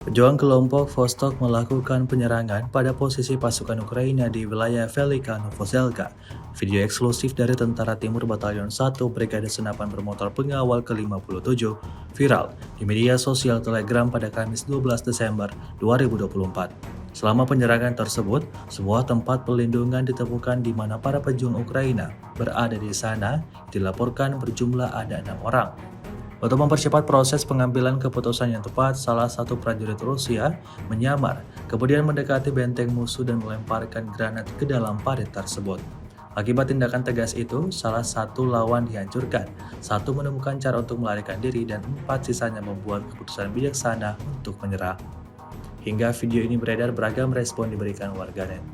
Pejuang kelompok Vostok melakukan penyerangan pada posisi pasukan Ukraina di wilayah Velika Novoselka. Video eksklusif dari Tentara Timur Batalion 1 Brigade Senapan Bermotor Pengawal ke-57 viral di media sosial Telegram pada Kamis 12 Desember 2024. Selama penyerangan tersebut, sebuah tempat perlindungan ditemukan di mana para pejuang Ukraina berada di sana, dilaporkan berjumlah ada 6 orang. Untuk mempercepat proses pengambilan keputusan yang tepat, salah satu prajurit Rusia menyamar, kemudian mendekati benteng musuh dan melemparkan granat ke dalam parit tersebut. Akibat tindakan tegas itu, salah satu lawan dihancurkan, satu menemukan cara untuk melarikan diri, dan 4 sisanya membuat keputusan bijaksana untuk menyerah. Hingga video ini beredar, beragam respon diberikan warganet.